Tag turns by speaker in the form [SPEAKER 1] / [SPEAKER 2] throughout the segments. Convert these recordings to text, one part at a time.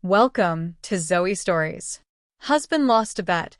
[SPEAKER 1] Welcome to Zoe Stories. Husband lost a bet.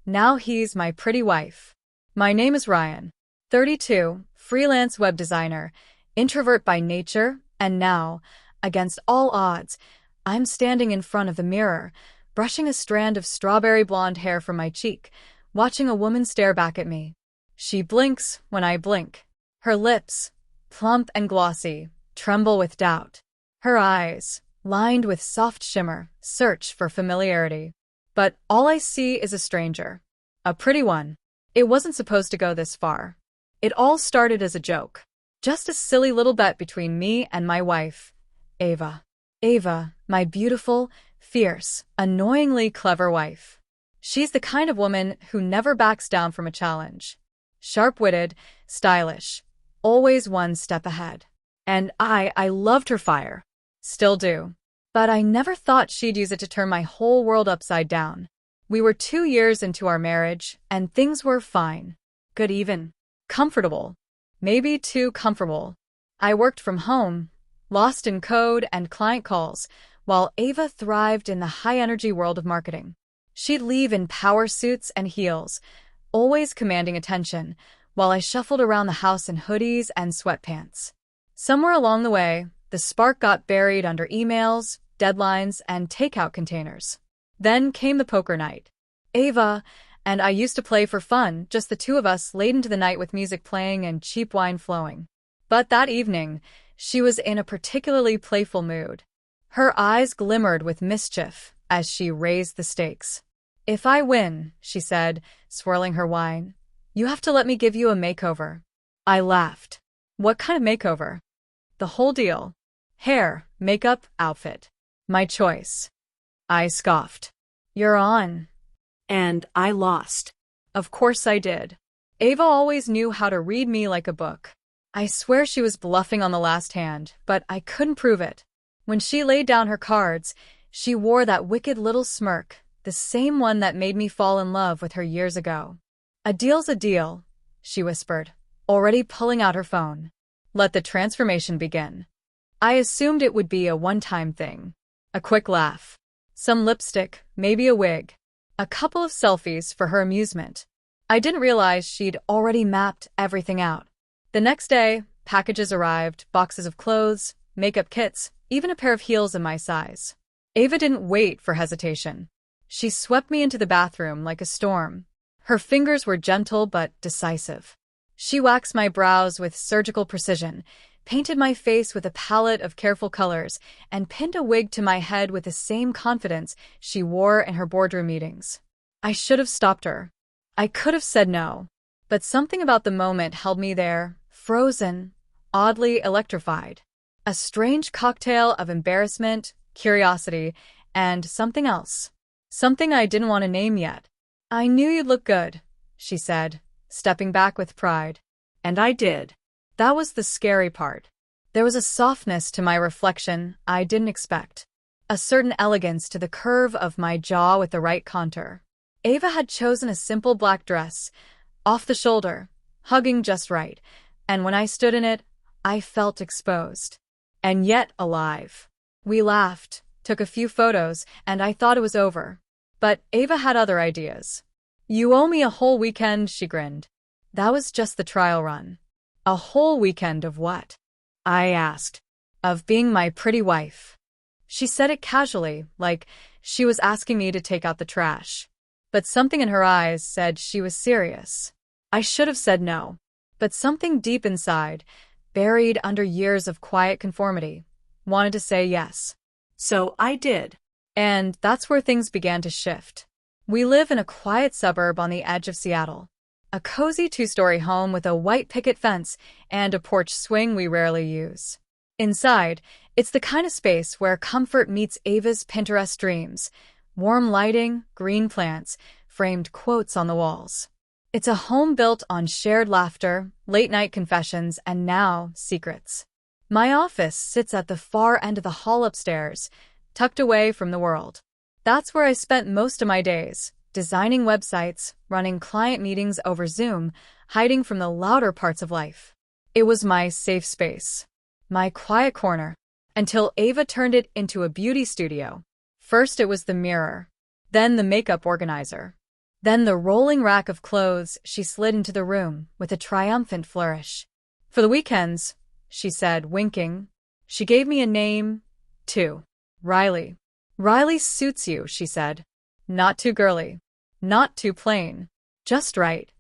[SPEAKER 1] Now he's my pretty wife. My name is Ryan, 32, freelance web designer, introvert by nature, and now, against all odds, I'm standing in front of the mirror, brushing a strand of strawberry blonde hair from my cheek, watching a woman stare back at me. She blinks when I blink. Her lips, plump and glossy, tremble with doubt. Her eyes, lined with soft shimmer, search for familiarity. But all I see is a stranger. A pretty one. It wasn't supposed to go this far. It all started as a joke. Just a silly little bet between me and my wife, Ava. Ava, my beautiful, fierce, annoyingly clever wife. She's the kind of woman who never backs down from a challenge. Sharp-witted, stylish, always one step ahead. And I loved her fire. Still do. But I never thought she'd use it to turn my whole world upside down. We were 2 years into our marriage, and things were fine. Good even. Comfortable. Maybe too comfortable. I worked from home, lost in code and client calls, while Ava thrived in the high-energy world of marketing. She'd leave in power suits and heels, always commanding attention, while I shuffled around the house in hoodies and sweatpants. Somewhere along the way, the spark got buried under emails, deadlines, and takeout containers. Then came the poker night. Ava and I used to play for fun, just the two of us, late into the night with music playing and cheap wine flowing. But that evening, she was in a particularly playful mood. Her eyes glimmered with mischief as she raised the stakes. "If I win," she said, swirling her wine, "you have to let me give you a makeover." I laughed. "What kind of makeover?" "The whole deal. Hair, makeup, outfit. My choice." I scoffed. "You're on." And I lost. Of course I did. Ava always knew how to read me like a book. I swear she was bluffing on the last hand, but I couldn't prove it. When she laid down her cards, she wore that wicked little smirk, the same one that made me fall in love with her years ago. "A deal's a deal," she whispered, already pulling out her phone. "Let the transformation begin." I assumed it would be a one-time thing. A quick laugh. Some lipstick, maybe a wig. A couple of selfies for her amusement. I didn't realize she'd already mapped everything out. The next day, packages arrived, boxes of clothes, makeup kits, even a pair of heels in my size. Ava didn't wait for hesitation. She swept me into the bathroom like a storm. Her fingers were gentle but decisive. She waxed my brows with surgical precision, painted my face with a palette of careful colors, and pinned a wig to my head with the same confidence she wore in her boardroom meetings. I should have stopped her. I could have said no. But something about the moment held me there, frozen, oddly electrified. A strange cocktail of embarrassment, curiosity, and something else. Something I didn't want to name yet. "I knew you'd look good," she said, stepping back with pride. And I did. That was the scary part. There was a softness to my reflection I didn't expect. A certain elegance to the curve of my jaw with the right contour. Ava had chosen a simple black dress, off the shoulder, hugging just right, and when I stood in it, I felt exposed. And yet alive. We laughed, took a few photos, and I thought it was over. But Ava had other ideas. "You owe me a whole weekend," she grinned. That was just the trial run. A whole weekend of what? I asked. Of being my pretty wife. She said it casually, like she was asking me to take out the trash. But something in her eyes said she was serious. I should have said no. But something deep inside, buried under years of quiet conformity, wanted to say yes. So I did. And that's where things began to shift. We live in a quiet suburb on the edge of Seattle. A cozy 2-story home with a white picket fence and a porch swing we rarely use. Inside, it's the kind of space where comfort meets Ava's Pinterest dreams. Warm lighting, green plants, framed quotes on the walls. It's a home built on shared laughter, late-night confessions, and now, secrets. My office sits at the far end of the hall upstairs, tucked away from the world. That's where I spent most of my days. Designing websites, running client meetings over Zoom, hiding from the louder parts of life. It was my safe space. My quiet corner. Until Ava turned it into a beauty studio. First it was the mirror, then the makeup organizer, then the rolling rack of clothes she slid into the room with a triumphant flourish. For the weekends, she said, winking. She gave me a name, too. Riley. Riley suits you, she said. Not too girly. Not too plain. Just right.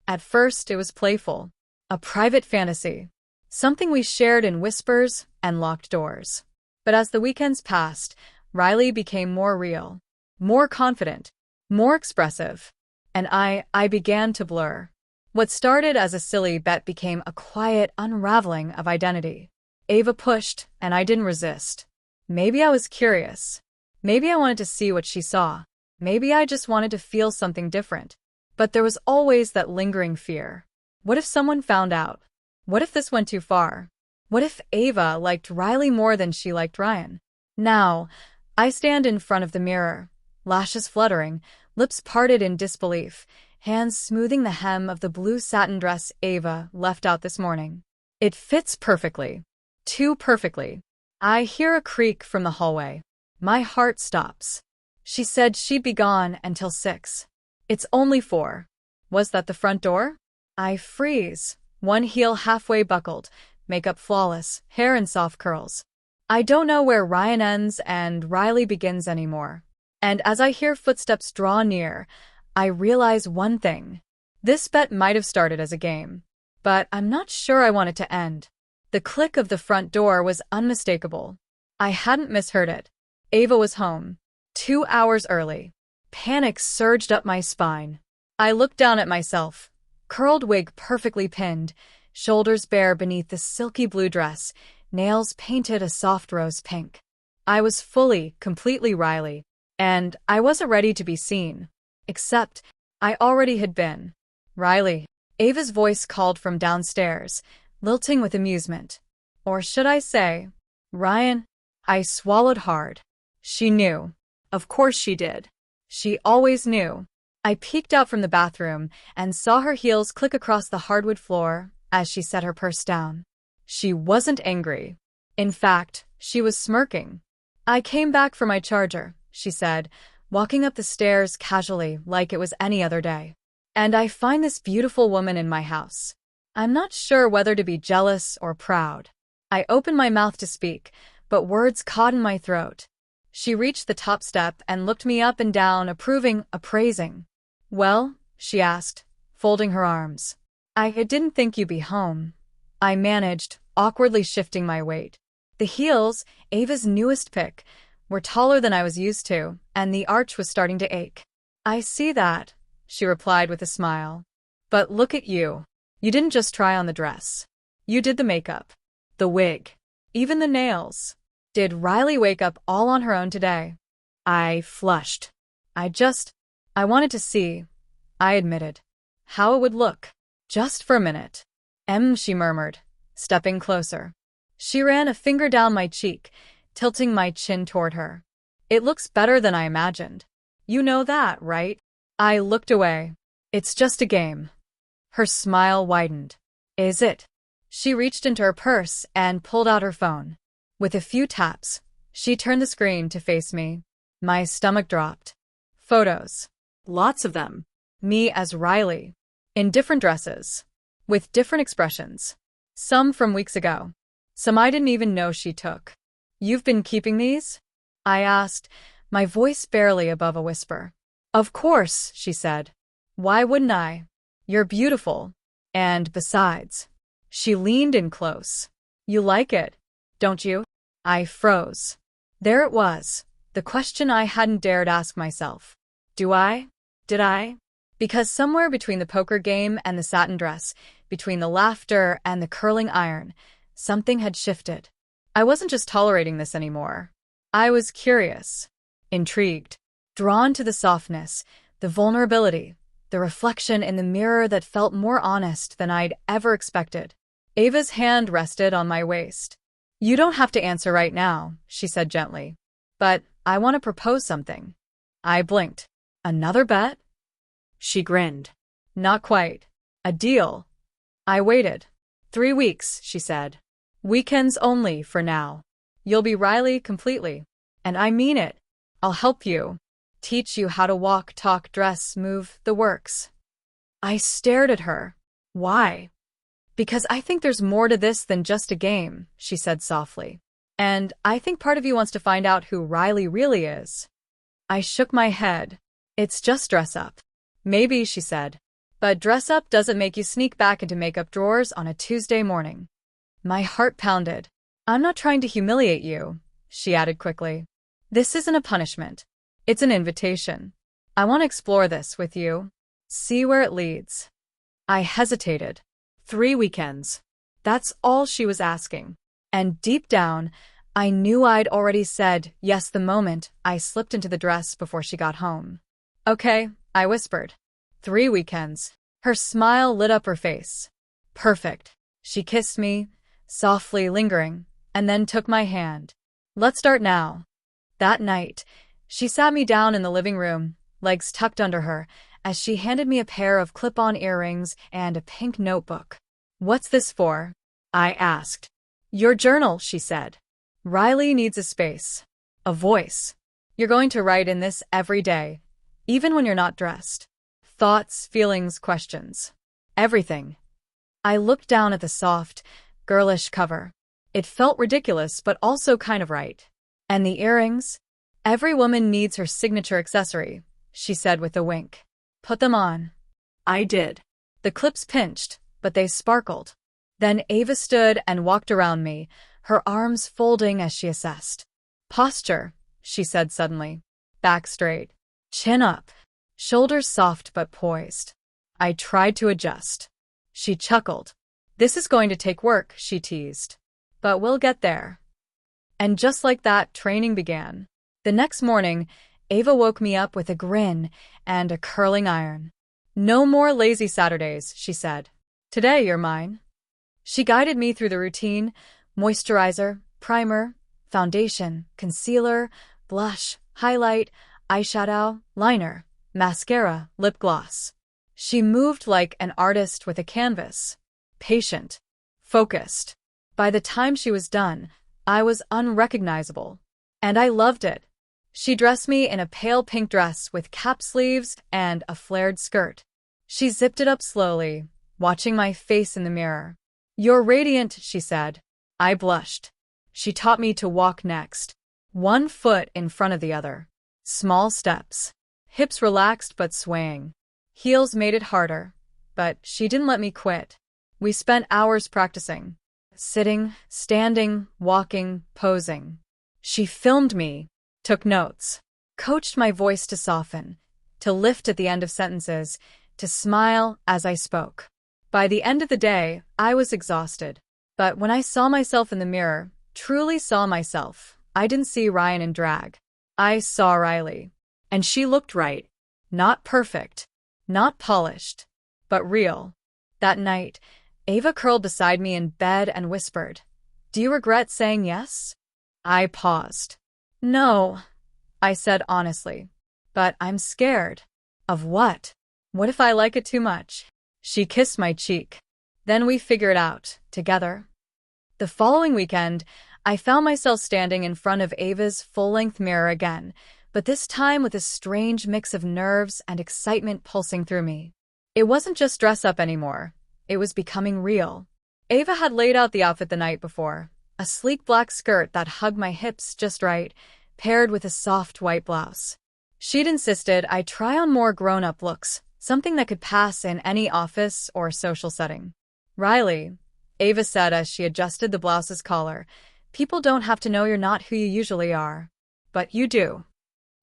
[SPEAKER 1] At first it was playful. A private fantasy. Something we shared in whispers and locked doors. But as the weekends passed, Riley became more real, more confident, more expressive. And I began to blur. What started as a silly bet became a quiet unraveling of identity. Ava pushed, and I didn't resist. Maybe I was curious. Maybe I wanted to see what she saw. Maybe I just wanted to feel something different. But there was always that lingering fear. What if someone found out? What if this went too far? What if Ava liked Riley more than she liked Ryan? Now, I stand in front of the mirror, lashes fluttering, lips parted in disbelief, hands smoothing the hem of the blue satin dress Ava left out this morning. It fits perfectly. Too perfectly. I hear a creak from the hallway. My heart stops. She said she'd be gone until 6. It's only 4. Was that the front door? I freeze, one heel halfway buckled, makeup flawless, hair in soft curls. I don't know where Ryan ends and Riley begins anymore. And as I hear footsteps draw near, I realize one thing. This bet might have started as a game, but I'm not sure I want it to end. The click of the front door was unmistakable. I hadn't misheard it. Ava was home. 2 hours early. Panic surged up my spine. I looked down at myself. Curled wig perfectly pinned, shoulders bare beneath the silky blue dress, nails painted a soft rose pink. I was fully, completely Riley, and I wasn't ready to be seen. Except, I already had been. Riley. Ava's voice called from downstairs, lilting with amusement. Or should I say, Ryan? I swallowed hard. She knew. Of course she did. She always knew. I peeked out from the bathroom and saw her heels click across the hardwood floor as she set her purse down. She wasn't angry. In fact, she was smirking. I came back for my charger, she said, walking up the stairs casually like it was any other day. And I find this beautiful woman in my house. I'm not sure whether to be jealous or proud. I opened my mouth to speak, but words caught in my throat. She reached the top step and looked me up and down, approving, appraising. Well? She asked, folding her arms. I didn't think you'd be home. I managed, awkwardly shifting my weight. The heels, Ava's newest pick, were taller than I was used to, and the arch was starting to ache. I see that, she replied with a smile. But look at you. You didn't just try on the dress. You did the makeup, the wig, even the nails. Did Riley wake up all on her own today? I flushed. I wanted to see, I admitted, how it would look. Just for a minute. She murmured, stepping closer. She ran a finger down my cheek, tilting my chin toward her. It looks better than I imagined. You know that, right? I looked away. It's just a game. Her smile widened. Is it? She reached into her purse and pulled out her phone. With a few taps, she turned the screen to face me. My stomach dropped. Photos. Lots of them. Me as Riley. In different dresses. With different expressions. Some from weeks ago. Some I didn't even know she took. You've been keeping these? I asked, my voice barely above a whisper. Of course, she said. Why wouldn't I? You're beautiful. And besides. She leaned in close. You like it, don't you? I froze. There it was, the question I hadn't dared ask myself. Do I? Did I? Because somewhere between the poker game and the satin dress, between the laughter and the curling iron, something had shifted. I wasn't just tolerating this anymore. I was curious, intrigued, drawn to the softness, the vulnerability, the reflection in the mirror that felt more honest than I'd ever expected. Ava's hand rested on my waist. You don't have to answer right now, she said gently. But I want to propose something. I blinked. Another bet? She grinned. Not quite. A deal. I waited. 3 weeks, she said. Weekends only for now. You'll be Riley completely. And I mean it. I'll help you. Teach you how to walk, talk, dress, move, the works. I stared at her. Why? Because I think there's more to this than just a game, she said softly. And I think part of you wants to find out who Riley really is. I shook my head. It's just dress up. Maybe, she said. But dress up doesn't make you sneak back into makeup drawers on a Tuesday morning. My heart pounded. I'm not trying to humiliate you, she added quickly. This isn't a punishment. It's an invitation. I want to explore this with you. See where it leads. I hesitated. 3 weekends. That's all she was asking. And deep down, I knew I'd already said yes the moment I slipped into the dress before she got home. Okay, I whispered. 3 weekends. Her smile lit up her face. Perfect. She kissed me, softly lingering, and then took my hand. Let's start now. That night, she sat me down in the living room, legs tucked under her, as she handed me a pair of clip-on earrings and a pink notebook. What's this for? I asked. Your journal, she said. Riley needs a space. A voice. You're going to write in this every day, even when you're not dressed. Thoughts, feelings, questions. Everything. I looked down at the soft, girlish cover. It felt ridiculous, but also kind of right. And the earrings? Every woman needs her signature accessory, she said with a wink. Put them on. I did. The clips pinched, but they sparkled. Then Ava stood and walked around me, her arms folding as she assessed. Posture, she said suddenly. Back straight. Chin up. Shoulders soft but poised. I tried to adjust. She chuckled. This is going to take work, she teased. But we'll get there. And just like that, training began. The next morning, Ava woke me up with a grin and a curling iron. No more lazy Saturdays, she said. Today you're mine. She guided me through the routine: moisturizer, primer, foundation, concealer, blush, highlight, eyeshadow, liner, mascara, lip gloss. She moved like an artist with a canvas. Patient. Focused. By the time she was done, I was unrecognizable. And I loved it. She dressed me in a pale pink dress with cap sleeves and a flared skirt. She zipped it up slowly, watching my face in the mirror. You're radiant, she said. I blushed. She taught me to walk next. 1 foot in front of the other. Small steps. Hips relaxed but swaying. Heels made it harder, but she didn't let me quit. We spent hours practicing. Sitting, standing, walking, posing. She filmed me, took notes, coached my voice to soften, to lift at the end of sentences, to smile as I spoke. By the end of the day, I was exhausted. But when I saw myself in the mirror, truly saw myself, I didn't see Ryan in drag. I saw Riley. And she looked right. Not perfect. Not polished. But real. That night, Ava curled beside me in bed and whispered, "Do you regret saying yes?" I paused. "No," I said honestly. "But I'm scared." "Of what?" "What if I like it too much?" She kissed my cheek. Then we figured it out, together. The following weekend, I found myself standing in front of Ava's full-length mirror again, but this time with a strange mix of nerves and excitement pulsing through me. It wasn't just dress up anymore. It was becoming real. Ava had laid out the outfit the night before, a sleek black skirt that hugged my hips just right, paired with a soft white blouse. She'd insisted I try on more grown-up looks, something that could pass in any office or social setting. "Riley," Ava said as she adjusted the blouse's collar, "people don't have to know you're not who you usually are. But you do."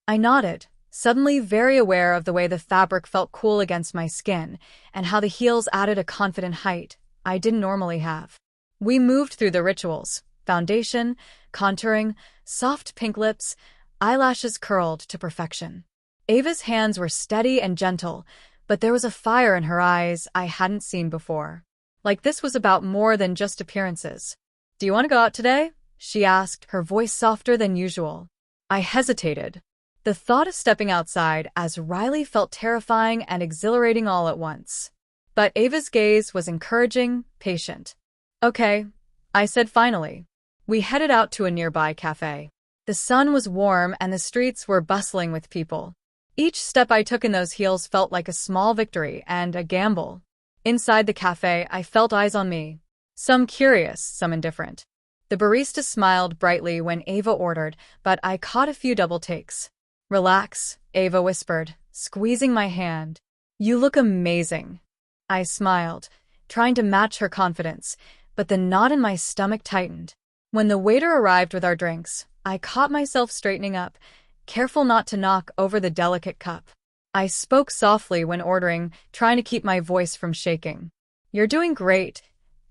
[SPEAKER 1] I nodded, suddenly very aware of the way the fabric felt cool against my skin, and how the heels added a confident height I didn't normally have. We moved through the rituals: foundation, contouring, soft pink lips, eyelashes curled to perfection. Ava's hands were steady and gentle, but there was a fire in her eyes I hadn't seen before. Like this was about more than just appearances. "Do you want to go out today?" she asked, her voice softer than usual. I hesitated. The thought of stepping outside as Riley felt terrifying and exhilarating all at once. But Ava's gaze was encouraging, patient. "Okay," I said finally. We headed out to a nearby cafe. The sun was warm and the streets were bustling with people. Each step I took in those heels felt like a small victory and a gamble. Inside the cafe, I felt eyes on me. Some curious, some indifferent. The barista smiled brightly when Ava ordered, but I caught a few double takes. "Relax," Ava whispered, squeezing my hand. "You look amazing." I smiled, trying to match her confidence, but the knot in my stomach tightened. When the waiter arrived with our drinks, I caught myself straightening up, careful not to knock over the delicate cup. I spoke softly when ordering, trying to keep my voice from shaking. "You're doing great,"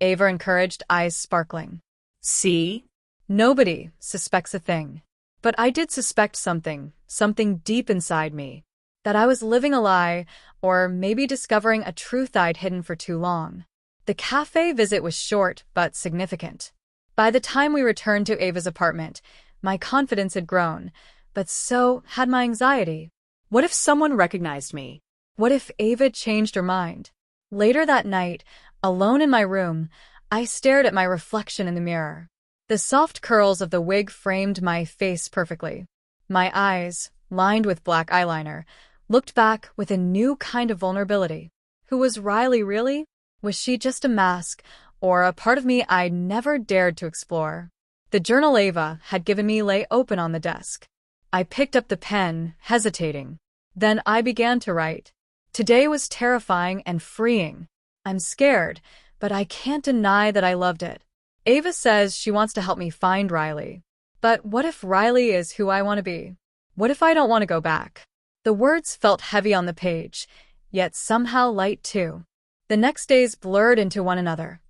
[SPEAKER 1] Ava encouraged, eyes sparkling.
[SPEAKER 2] See?
[SPEAKER 1] Nobody suspects a thing. But I did suspect something deep inside me. That I was living a lie, or maybe discovering a truth I'd hidden for too long. The cafe visit was short but significant. By the time we returned to Ava's apartment, my confidence had grown, but so had my anxiety.
[SPEAKER 2] What if someone recognized me?
[SPEAKER 1] What if Ava changed her mind? Later that night, alone in my room, I stared at my reflection in the mirror. The soft curls of the wig framed my face perfectly. My eyes, lined with black eyeliner, looked back with a new kind of vulnerability. Who was Riley really? Was she just a mask, or a part of me I'd never dared to explore? The journal Ava had given me lay open on the desk. I picked up the pen, hesitating. Then I began to write. Today was terrifying and freeing. I'm scared, but I can't deny that I loved it. Ava says she wants to help me find Riley. But what if Riley is who I want to be? What if I don't want to go back? The words felt heavy on the page, yet somehow light too. The next days blurred into one another.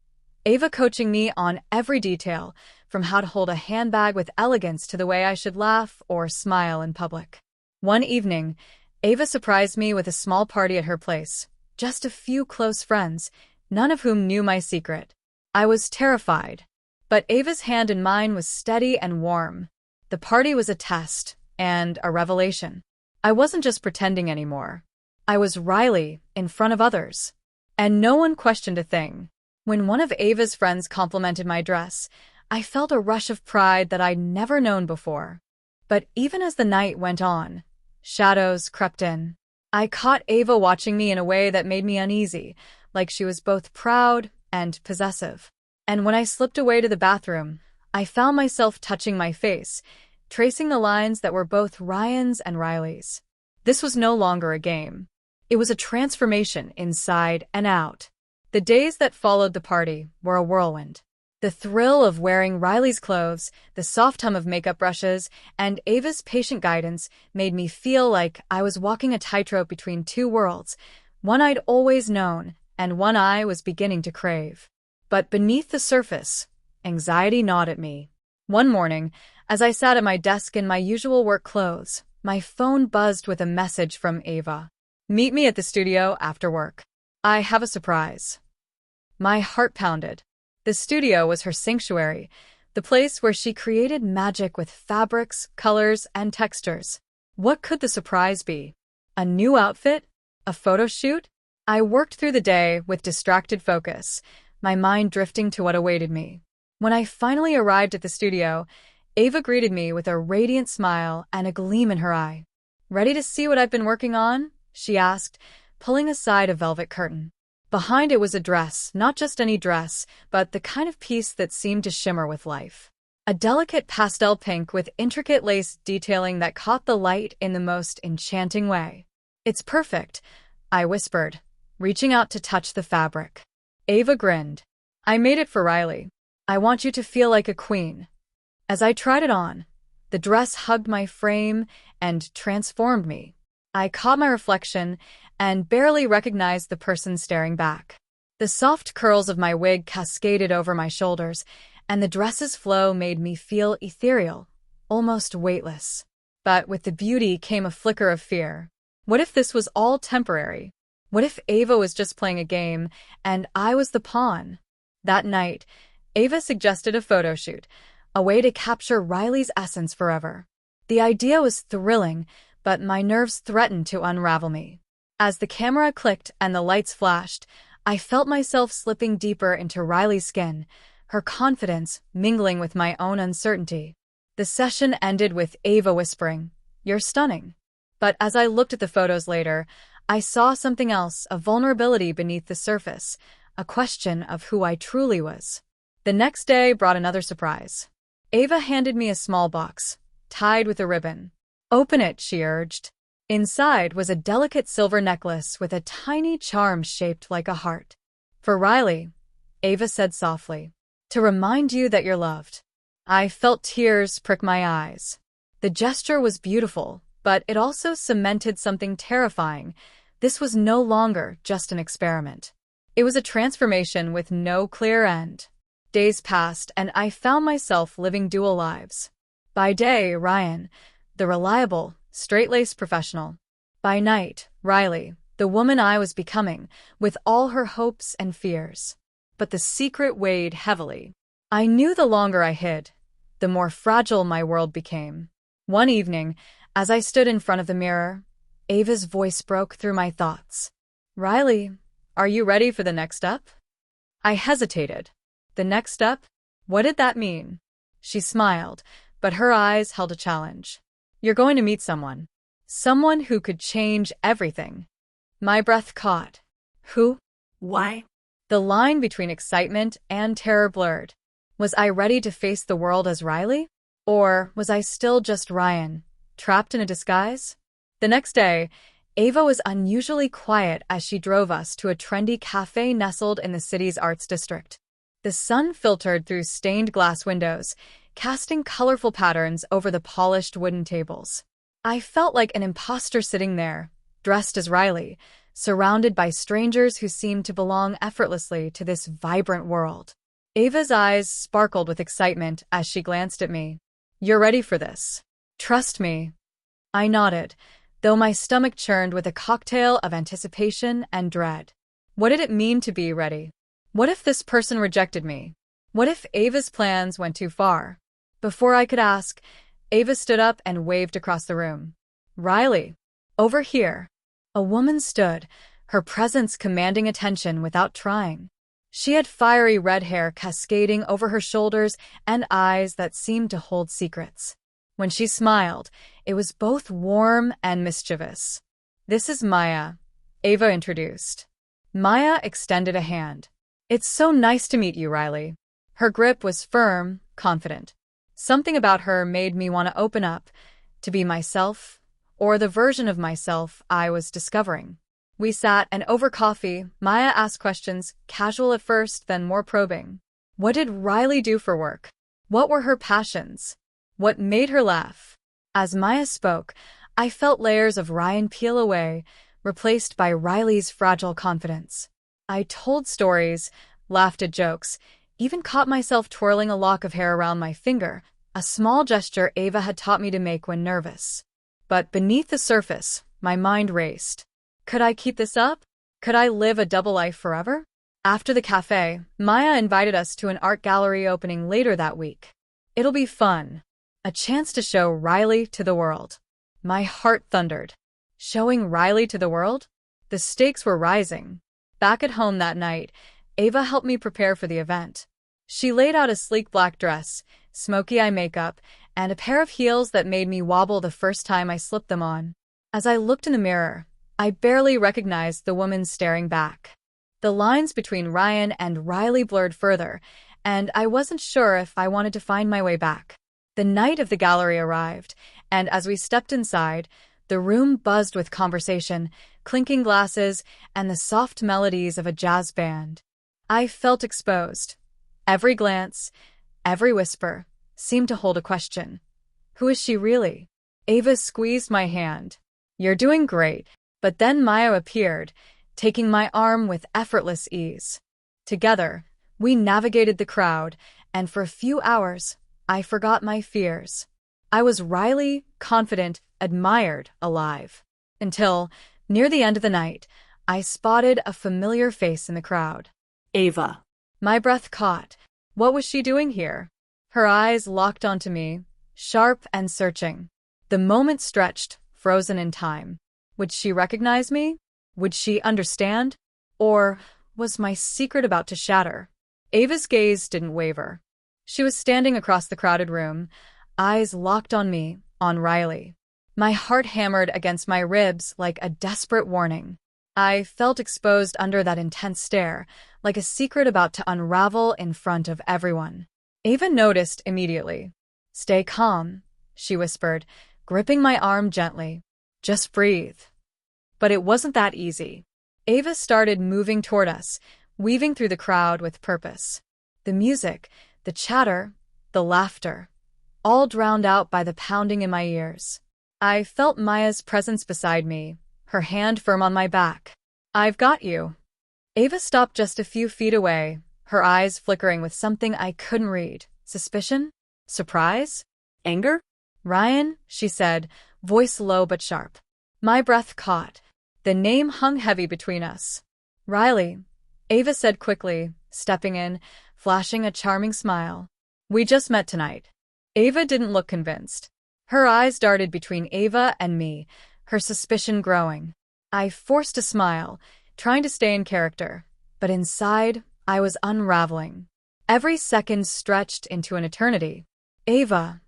[SPEAKER 1] Ava coaching me on every detail, from how to hold a handbag with elegance to the way I should laugh or smile in public. One evening, Ava surprised me with a small party at her place. Just a few close friends, none of whom knew my secret. I was terrified. But Ava's hand in mine was steady and warm. The party was a test and a revelation. I wasn't just pretending anymore. I was Riley in front of others. And no one questioned a thing. When one of Ava's friends complimented my dress, I felt a rush of pride that I'd never known before. But even as the night went on, shadows crept in. I caught Ava watching me in a way that made me uneasy, like she was both proud and possessive. And when I slipped away to the bathroom, I found myself touching my face, tracing the lines that were both Ryan's and Riley's. This was no longer a game. It was a transformation inside and out. The days that followed the party were a whirlwind. The thrill of wearing Riley's clothes, the soft hum of makeup brushes, and Ava's patient guidance made me feel like I was walking a tightrope between two worlds, one I'd always known and one I was beginning to crave. But beneath the surface, anxiety gnawed at me. One morning, as I sat at my desk in my usual work clothes, my phone buzzed with a message from Ava. "Meet me at the studio after work. I have a surprise." My heart pounded. The studio was her sanctuary, the place where she created magic with fabrics, colors, and textures. What could the surprise be? A new outfit? A photo shoot? I worked through the day with distracted focus, my mind drifting to what awaited me. When I finally arrived at the studio, Ava greeted me with a radiant smile and a gleam in her eye. "Ready to see what I've been working on?" she asked, pulling aside a velvet curtain. Behind it was a dress, not just any dress, but the kind of piece that seemed to shimmer with life. A delicate pastel pink with intricate lace detailing that caught the light in the most enchanting way. "It's perfect," I whispered, reaching out to touch the fabric. Ava grinned. "I made it for Riley. I want you to feel like a queen." As I tried it on, the dress hugged my frame and transformed me. I caught my reflection and barely recognized the person staring back. The soft curls of my wig cascaded over my shoulders, and the dress's flow made me feel ethereal, almost weightless. But with the beauty came a flicker of fear. What if this was all temporary? What if Ava was just playing a game, and I was the pawn? That night, Ava suggested a photo shoot, a way to capture Riley's essence forever. The idea was thrilling, but my nerves threatened to unravel me. As the camera clicked and the lights flashed, I felt myself slipping deeper into Riley's skin, her confidence mingling with my own uncertainty. The session ended with Ava whispering, "You're stunning." But as I looked at the photos later, I saw something else, a vulnerability beneath the surface, a question of who I truly was. The next day brought another surprise. Ava handed me a small box, tied with a ribbon. "Open it," she urged. Inside was a delicate silver necklace with a tiny charm shaped like a heart. "For Riley," Ava said softly, "to remind you that you're loved." I felt tears prick my eyes. The gesture was beautiful, but it also cemented something terrifying. This was no longer just an experiment. It was a transformation with no clear end. Days passed, and I found myself living dual lives. By day, Ryan, the reliable, straight-laced professional. By night, Riley, the woman I was becoming, with all her hopes and fears. But the secret weighed heavily. I knew the longer I hid, the more fragile my world became. One evening, as I stood in front of the mirror, Ava's voice broke through my thoughts. "Riley, are you ready for the next step?" I hesitated. The next step? What did that mean? She smiled, but her eyes held a challenge. "You're going to meet someone. Someone who could change everything." My breath caught. Who?
[SPEAKER 2] Why?
[SPEAKER 1] The line between excitement and terror blurred. Was I ready to face the world as Riley? Or was I still just Ryan, trapped in a disguise? The next day, Ava was unusually quiet as she drove us to a trendy cafe nestled in the city's arts district. The sun filtered through stained glass windows, casting colorful patterns over the polished wooden tables. I felt like an imposter sitting there, dressed as Riley, surrounded by strangers who seemed to belong effortlessly to this vibrant world. Ava's eyes sparkled with excitement as she glanced at me. "You're ready for this. Trust me." I nodded, though my stomach churned with a cocktail of anticipation and dread. What did it mean to be ready? What if this person rejected me? What if Ava's plans went too far? Before I could ask, Ava stood up and waved across the room. "Riley, over here." A woman stood, her presence commanding attention without trying. She had fiery red hair cascading over her shoulders and eyes that seemed to hold secrets. When she smiled, it was both warm and mischievous. "This is Maya," Ava introduced. Maya extended a hand. "It's so nice to meet you, Riley." Her grip was firm, confident. Something about her made me want to open up, to be myself, or the version of myself I was discovering. We sat, and over coffee, Maya asked questions, casual at first, then more probing. What did Riley do for work? What were her passions? What made her laugh? As Maya spoke, I felt layers of Ryan peel away, replaced by Riley's fragile confidence. I told stories, laughed at jokes, even caught myself twirling a lock of hair around my finger, a small gesture Ava had taught me to make when nervous. But beneath the surface, my mind raced. Could I keep this up? Could I live a double life forever? After the cafe, Maya invited us to an art gallery opening later that week. It'll be fun. A chance to show Riley to the world. My heart thundered. Showing Riley to the world? The stakes were rising. Back at home that night, Ava helped me prepare for the event. She laid out a sleek black dress, smoky eye makeup, and a pair of heels that made me wobble the first time I slipped them on. As I looked in the mirror, I barely recognized the woman staring back. The lines between Ryan and Riley blurred further, and I wasn't sure if I wanted to find my way back. The night of the gallery arrived, and as we stepped inside, the room buzzed with conversation, clinking glasses, and the soft melodies of a jazz band. I felt exposed. Every glance, every whisper, seemed to hold a question. Who is she really? Ava squeezed my hand. You're doing great. But then Maya appeared, taking my arm with effortless ease. Together, we navigated the crowd, and for a few hours, I forgot my fears. I was Riley, confident, admired, alive. Until, near the end of the night, I spotted a familiar face in the crowd.
[SPEAKER 2] Ava.
[SPEAKER 1] My breath caught. What was she doing here? Her eyes locked onto me, sharp and searching. The moment stretched, frozen in time. Would she recognize me? Would she understand? Or was my secret about to shatter? Ava's gaze didn't waver. She was standing across the crowded room, eyes locked on me, on Riley. My heart hammered against my ribs like a desperate warning. I felt exposed under that intense stare, like a secret about to unravel in front of everyone. Ava noticed immediately. "Stay calm," she whispered, gripping my arm gently. "Just breathe." But it wasn't that easy. Ava started moving toward us, weaving through the crowd with purpose. The music, the chatter, the laughter, all drowned out by the pounding in my ears. I felt Maya's presence beside me, her hand firm on my back. "I've got you." Ava stopped just a few feet away, her eyes flickering with something I couldn't read. Suspicion? Surprise?
[SPEAKER 2] Anger?
[SPEAKER 1] "Ryan," she said, voice low but sharp. My breath caught. The name hung heavy between us. "Riley," Ava said quickly, stepping in, flashing a charming smile. "We just met tonight." Ava didn't look convinced. Her eyes darted between Ava and me, her suspicion growing. I forced a smile, trying to stay in character, but inside, I was unraveling. Every second stretched into an eternity. "Ava,"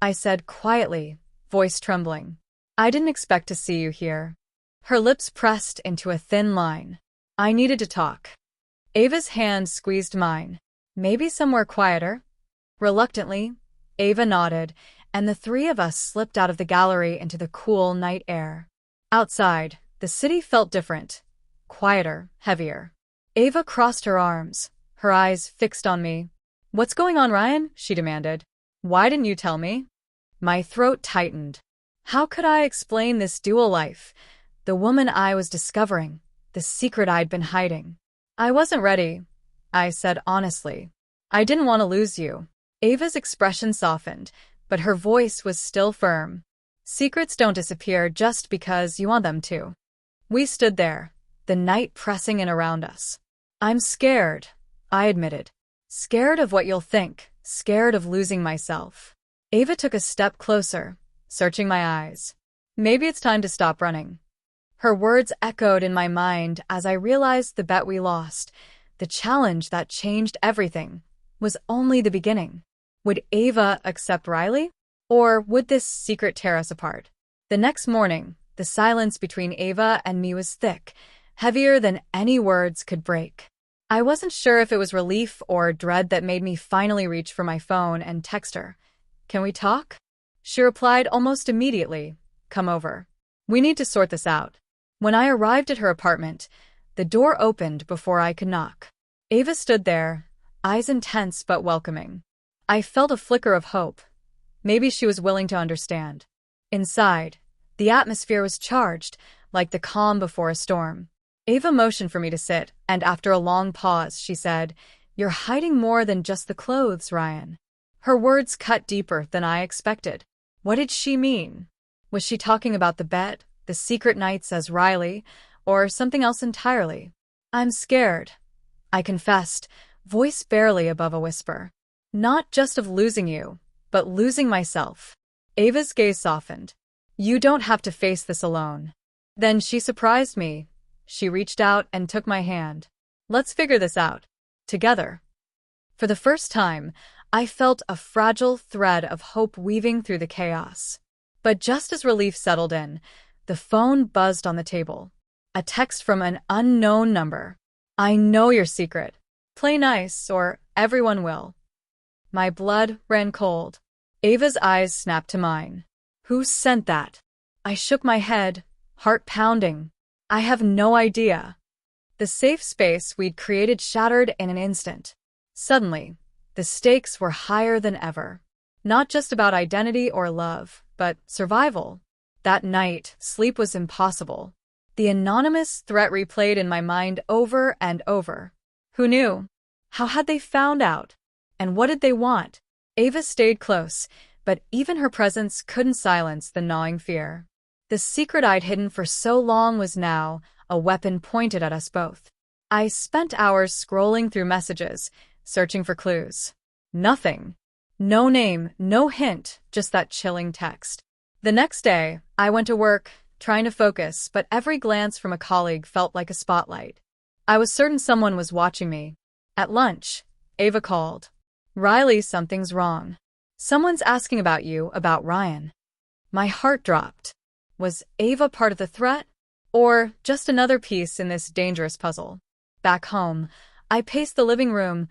[SPEAKER 1] I said quietly, voice trembling. "I didn't expect to see you here." Her lips pressed into a thin line. "I needed to talk." Ava's hand squeezed mine. "Maybe somewhere quieter?" Reluctantly, Ava nodded, and the three of us slipped out of the gallery into the cool night air. Outside, the city felt different. Quieter, heavier. Ava crossed her arms, her eyes fixed on me. "What's going on, Ryan?" she demanded. "Why didn't you tell me?" My throat tightened. How could I explain this dual life? The woman I was discovering, the secret I'd been hiding. "I wasn't ready," I said honestly. "I didn't want to lose you." Ava's expression softened, but her voice was still firm. "Secrets don't disappear just because you want them to." We stood there, the night pressing in around us. "I'm scared," I admitted. "Scared of what you'll think, scared of losing myself." Ava took a step closer, searching my eyes. "Maybe it's time to stop running." Her words echoed in my mind as I realized the bet we lost, the challenge that changed everything, was only the beginning. Would Ava accept Riley? Or would this secret tear us apart? The next morning, the silence between Ava and me was thick, heavier than any words could break. I wasn't sure if it was relief or dread that made me finally reach for my phone and text her. "Can we talk?" She replied almost immediately, "Come over. We need to sort this out." When I arrived at her apartment, the door opened before I could knock. Ava stood there, eyes intense but welcoming. I felt a flicker of hope. Maybe she was willing to understand. Inside, the atmosphere was charged, like the calm before a storm. Ava motioned for me to sit, and after a long pause, she said, "You're hiding more than just the clothes, Ryan." Her words cut deeper than I expected. What did she mean? Was she talking about the bet, the secret nights as Riley, or something else entirely? "I'm scared," I confessed, voice barely above a whisper. "Not just of losing you, but losing myself." Ava's gaze softened. "You don't have to face this alone." Then she surprised me. She reached out and took my hand. "Let's figure this out. Together." For the first time, I felt a fragile thread of hope weaving through the chaos. But just as relief settled in, the phone buzzed on the table. A text from an unknown number. "I know your secret. Play nice, or everyone will." My blood ran cold. Ava's eyes snapped to mine. "Who sent that?" I shook my head, heart pounding. "I have no idea." The safe space we'd created shattered in an instant. Suddenly, the stakes were higher than ever. Not just about identity or love, but survival. That night, sleep was impossible. The anonymous threat replayed in my mind over and over. Who knew? How had they found out? And what did they want? Ava stayed close, but even her presence couldn't silence the gnawing fear. The secret I'd hidden for so long was now a weapon pointed at us both. I spent hours scrolling through messages, searching for clues. Nothing. No name, no hint, just that chilling text. The next day, I went to work, trying to focus, but every glance from a colleague felt like a spotlight. I was certain someone was watching me. At lunch, Ava called. "Riley, something's wrong." Someone's asking about Ryan. My heart dropped. Was Ava part of the threat? Or just another piece in this dangerous puzzle? Back home, I paced the living room,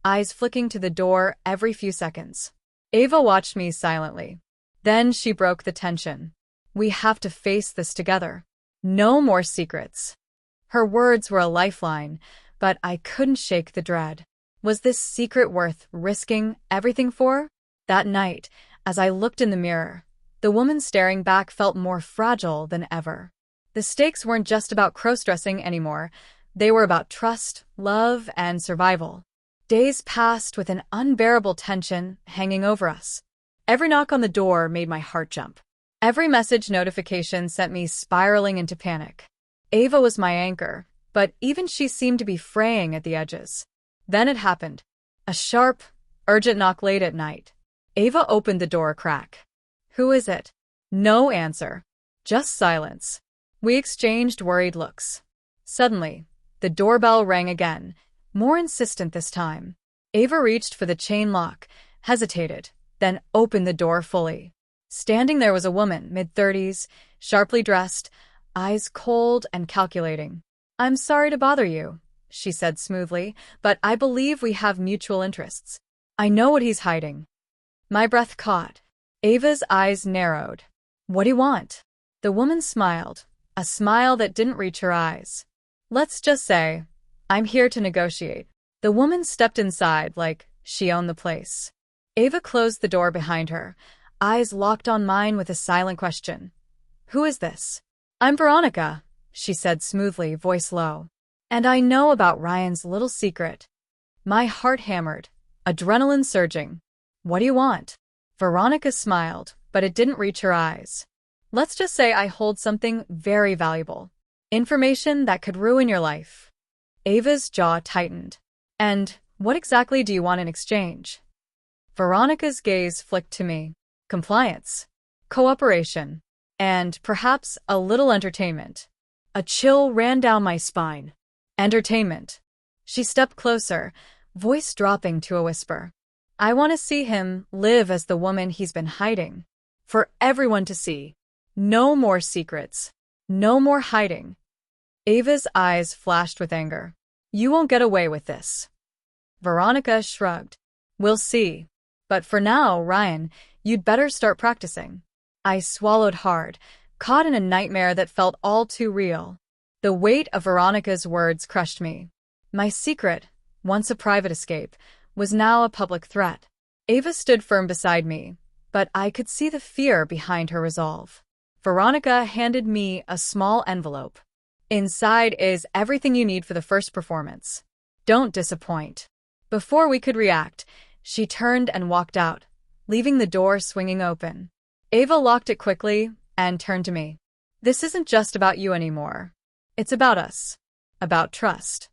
[SPEAKER 1] eyes flicking to the door every few seconds. Ava watched me silently. Then she broke the tension. We have to face this together. No more secrets. Her words were a lifeline, but I couldn't shake the dread. Was this secret worth risking everything for? That night, as I looked in the mirror, the woman staring back felt more fragile than ever. The stakes weren't just about crossdressing anymore. They were about trust, love, and survival. Days passed with an unbearable tension hanging over us. Every knock on the door made my heart jump. Every message notification sent me spiraling into panic. Ava was my anchor, but even she seemed to be fraying at the edges. Then it happened. A sharp, urgent knock late at night. Ava opened the door a crack. "Who is it?" No answer. Just silence. We exchanged worried looks. Suddenly, the doorbell rang again, more insistent this time. Ava reached for the chain lock, hesitated, then opened the door fully. Standing there was a woman, mid-30s, sharply dressed, eyes cold and calculating. "I'm sorry to bother you," she said smoothly, "but I believe we have mutual interests. I know what he's hiding." My breath caught. Ava's eyes narrowed. "What do you want?" The woman smiled, a smile that didn't reach her eyes. "Let's just say, I'm here to negotiate." The woman stepped inside like she owned the place. Ava closed the door behind her, eyes locked on mine with a silent question. "Who is this?" "I'm Veronica," she said smoothly, voice low. "And I know about Ryan's little secret." My heart hammered, adrenaline surging. "What do you want?" Veronica smiled, but it didn't reach her eyes. "Let's just say I hold something very valuable. Information that could ruin your life." Ava's jaw tightened. "And what exactly do you want in exchange?" Veronica's gaze flicked to me. Compliance, cooperation, and perhaps a little entertainment. A chill ran down my spine. Entertainment. She stepped closer, voice dropping to a whisper. "I want to see him live as the woman he's been hiding. For everyone to see. No more secrets. No more hiding." Ava's eyes flashed with anger. "You won't get away with this." Veronica shrugged. "We'll see. But for now, Ryan, you'd better start practicing." I swallowed hard, caught in a nightmare that felt all too real. The weight of Veronica's words crushed me. My secret, once a private escape, was now a public threat. Ava stood firm beside me, but I could see the fear behind her resolve. Veronica handed me a small envelope. "Inside is everything you need for the first performance. Don't disappoint." Before we could react, she turned and walked out, leaving the door swinging open. Ava locked it quickly and turned to me. "This isn't just about you anymore. It's about us. About trust."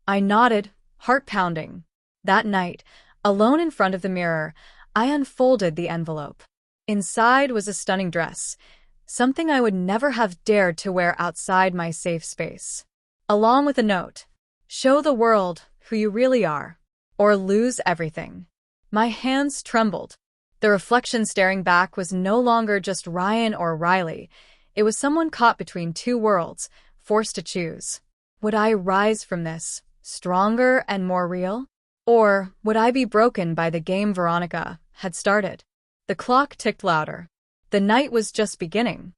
[SPEAKER 1] I nodded, heart pounding. That night, alone in front of the mirror, I unfolded the envelope. Inside was a stunning dress, something I would never have dared to wear outside my safe space. Along with a note, "Show the world who you really are, or lose everything." My hands trembled. The reflection staring back was no longer just Ryan or Riley. It was someone caught between two worlds, forced to choose. Would I rise from this, stronger and more real? Or would I be broken by the game Veronica had started? The clock ticked louder. The night was just beginning.